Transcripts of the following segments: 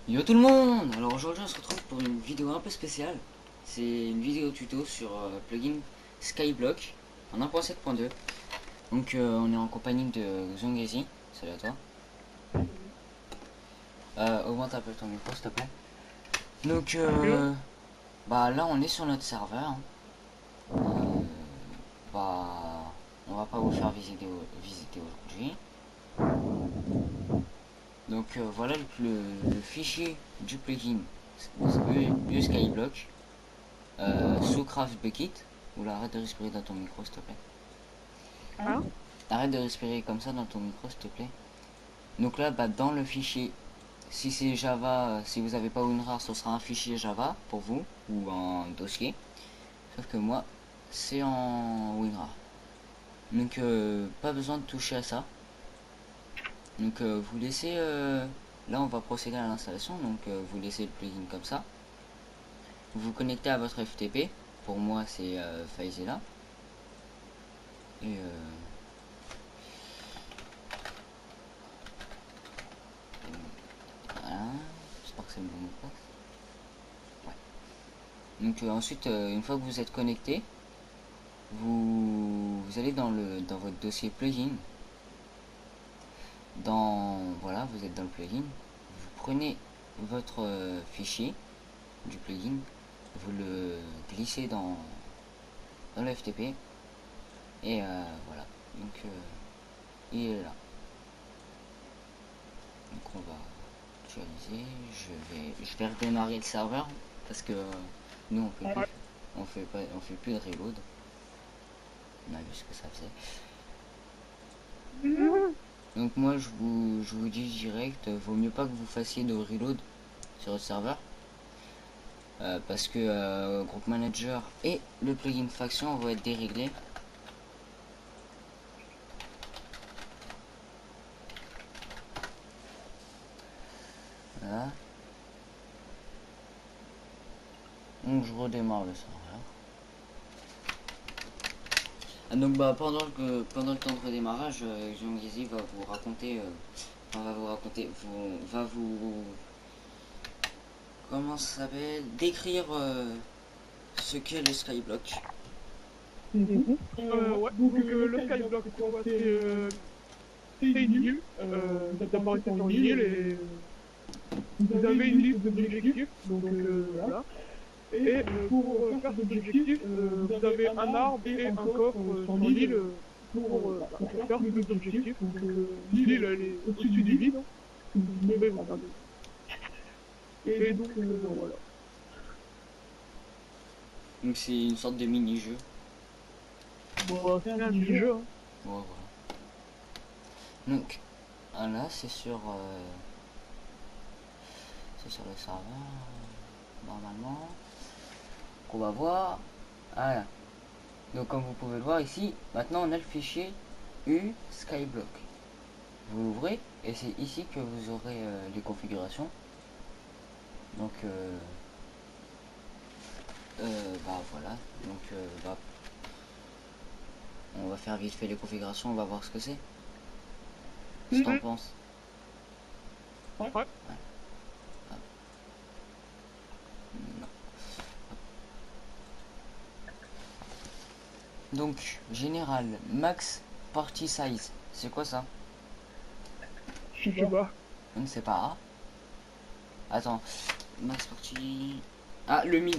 Yo tout le monde! Alors aujourd'hui on se retrouve pour une vidéo un peu spéciale. C'est une vidéo tuto sur plugin Skyblock en 1.7.2. Donc on est en compagnie de Zongezi. Salut à toi. Augmente un peu ton micro s'il te plaît. Donc bah là on est sur notre serveur. Bah on va pas vous faire visiter aujourd'hui. Donc voilà le fichier du plugin du Skyblock. Sous Craft Bucket. Oula, arrête de respirer dans ton micro, s'il te plaît. Hein? Arrête de respirer comme ça dans ton micro, s'il te plaît. Donc là, bah, dans le fichier, si c'est Java, si vous n'avez pas WinRAR, ce sera un fichier Java pour vous, ou un dossier. Sauf que moi, c'est en WinRAR. Donc, pas besoin de toucher à ça. Donc, vous laissez... là, on va procéder à l'installation. Donc, vous laissez le plugin comme ça. Vous vous connectez à votre FTP. Pour moi, c'est FileZilla. Et voilà, j'espère que c'est le bon mot de passe. Ouais. Donc ensuite, une fois que vous êtes connecté, vous allez dans votre dossier plugin. Voilà, vous êtes dans le plugin. Vous prenez votre fichier du plugin, vous le glissez dans le FTP et voilà. Donc il est là. Donc on va actualiser. Je vais redémarrer le serveur parce que nous on fait plus de reload. On a vu ce que ça faisait. Donc moi je vous dis direct, vaut mieux pas que vous fassiez de reload sur le serveur. Parce que Group Manager et le plugin faction vont être déréglés. Voilà. Donc je redémarre le serveur. Donc bah pendant le temps de redémarrage, Jean-Gizy va vous raconter, va vous comment ça s'appelle, décrire ce qu'est le Skyblock. Ouais, donc le Skyblock, c'est quoi? C'est une île, vous apparaissez sur l'île et vous avez une liste d'objectifs, donc voilà. Et pour faire cet objectif, vous avez un arbre et un coffre sur l'île pour faire tous les objectifs. Donc l'île, elle est au-dessus du vide, hein. Si vous tombez, vous perdez. Et donc voilà. Donc c'est une sorte de mini-jeu. Bon, c'est un mini-jeu, hein. Ouais, voilà. Donc là c'est sur le serveur normalement qu'on va voir. Voilà. Donc comme vous pouvez le voir ici, maintenant on a le fichier U Skyblock. Vous l'ouvrez et c'est ici que vous aurez les configurations. Donc bah voilà. Donc bah, on va faire vite fait les configurations, on va voir ce que c'est. Qu'est-ce que t'en penses? Ouais. Ouais. Donc général max party size, c'est quoi ça? Je sais pas. Je ne sais pas. Attends, max party. Ah, le min.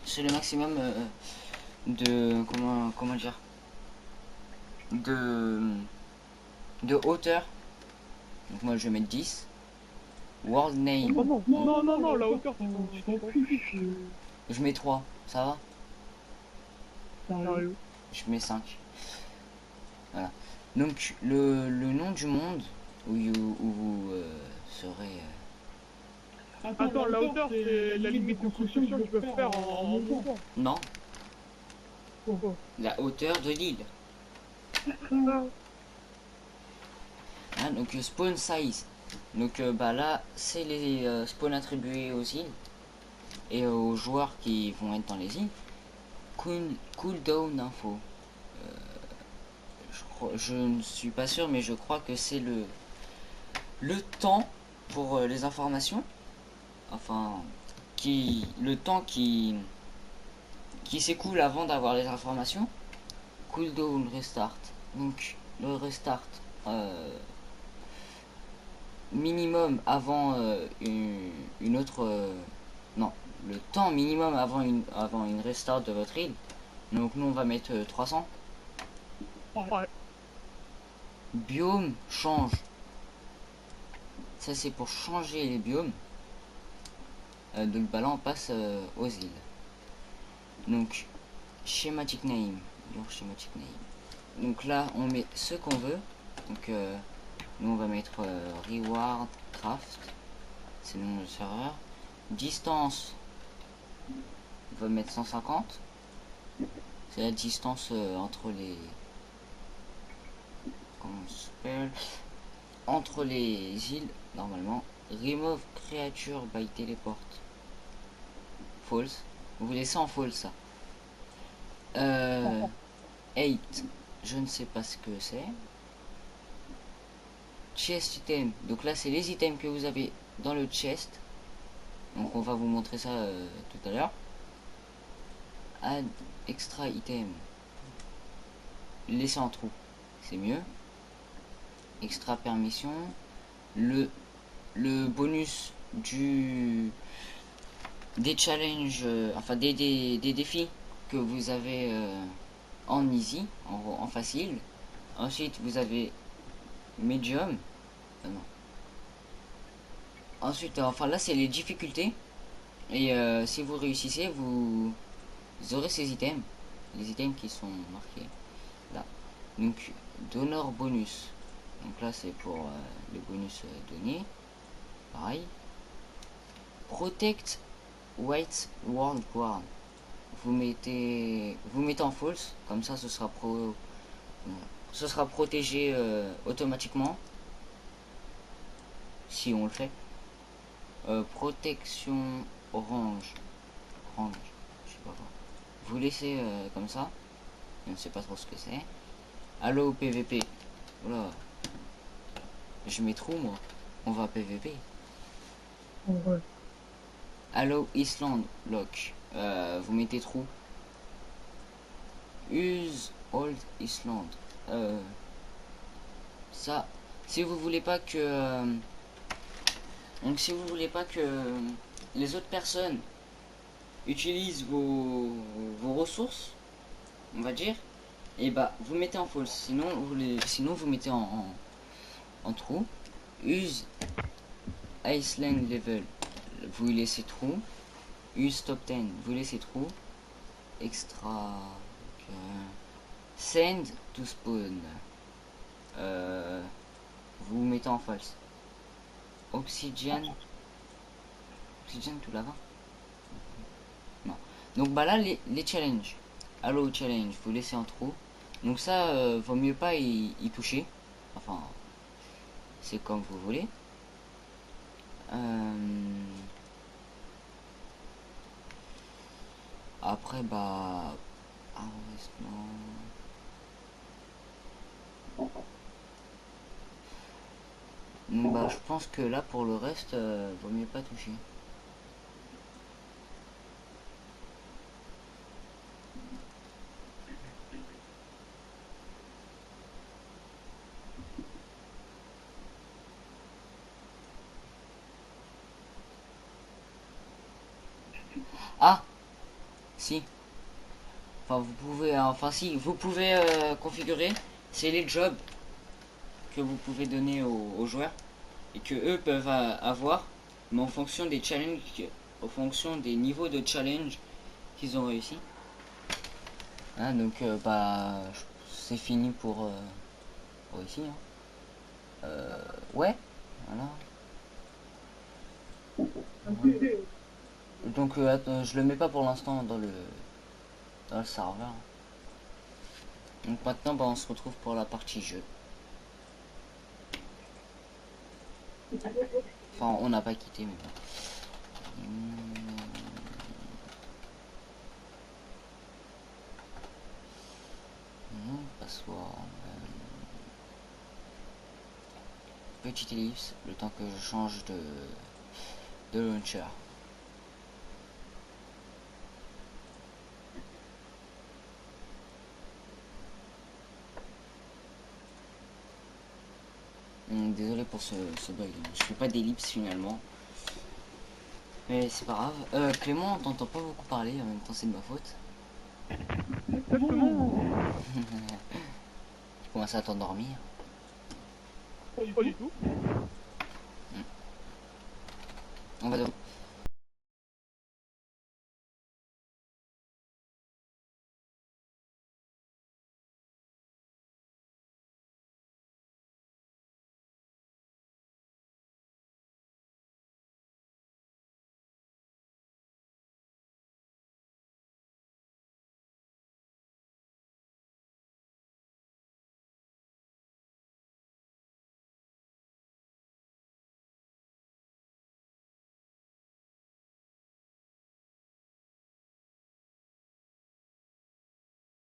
C'est le maximum de comment dire, de de hauteur. Donc moi je vais mettre 10. World name. Oh non, non, non, non, la hauteur, tu t'en fiches. Je mets 3. Ça va? Sérieux. Je mets 5. Voilà. Donc le nom du monde où vous serez. Attends, la hauteur, c'est la limite de construction que tu peux faire en montant. Non, Pourquoi? la hauteur de l'île. Hein, donc spawn size. Donc bah là c'est les spawns attribués aux îles et aux joueurs qui vont être dans les îles. Cooldown info. Je ne suis pas sûr mais je crois que c'est le temps pour les informations. enfin, le temps qui s'écoule avant d'avoir les informations. Cooldown restart. Donc le restart minimum avant une autre non, le temps minimum avant une restart de votre île. Donc nous on va mettre 300. Ouais. Biome change. Ça c'est pour changer les biomes. Donc bah là on passe aux îles. Donc schematic name. Your schematic name. Donc là on met ce qu'on veut. Donc nous on va mettre reward craft. C'est le nom de serveur. Distance, on va mettre 150. C'est la distance entre les, comment on s'appelle, entre les îles normalement. Remove creature by teleport. False. Vous laissez en false ça. 8. Je ne sais pas ce que c'est. Chest item. Donc là c'est les items que vous avez dans le chest. Donc on va vous montrer ça tout à l'heure. Add extra item. Laisser en trou. C'est mieux. Extra permission. Le bonus des challenges, enfin des défis que vous avez en easy, en facile. Ensuite vous avez medium. Non. Ensuite, enfin là c'est les difficultés. Et si vous réussissez, vous aurez ces items. Les items qui sont marqués là. Donc donneur bonus. Donc là c'est pour les bonus donnés. Pareil. Protect White World Guard. Vous mettez en false. Comme ça ce sera protégé automatiquement. Si on le fait. Protection orange. Je sais pas quoi. Vous laissez comme ça. Je ne sais pas trop ce que c'est. Allo PVP. Oula. Je mets trop moi. On va PVP. Ouais. Allo Island Lock. Vous mettez trou. Use Old Island. Ça. Si vous voulez pas que. Donc si vous voulez pas que les autres personnes utilisent vos ressources, on va dire, et bah vous mettez en false. Sinon vous mettez en trou. Use Iceland level. Vous laissez trou. Use top 10. Vous laissez trou. Extra. Send to spawn. Vous mettez en false. Oxygen tout là-bas. Non. Donc bah là les challenges. Allo challenge, vous laissez en trou. Donc ça vaut mieux pas y toucher. Enfin c'est comme vous voulez. Après bah donc bah je pense que là pour le reste vaut mieux pas toucher. Ah si. Enfin vous pouvez si vous pouvez configurer, c'est les jobs que vous pouvez donner aux joueurs et que eux peuvent avoir, mais en fonction des challenges, en fonction des niveaux de challenge qu'ils ont réussi. Hein, donc bah c'est fini pour ici. Hein. Ouais, voilà. Donc attends, je le mets pas pour l'instant dans le serveur. Donc maintenant bah, on se retrouve pour la partie jeu. Enfin on n'a pas quitté mais bon. Passoire. Petite ellipse, le temps que je change de launcher. Désolé pour ce bug, je fais pas d'ellipse finalement. Mais c'est pas grave. Clément, on t'entend pas beaucoup parler, en même temps c'est de ma faute. Exactement. Tu commences à t'endormir. Pas du tout. On va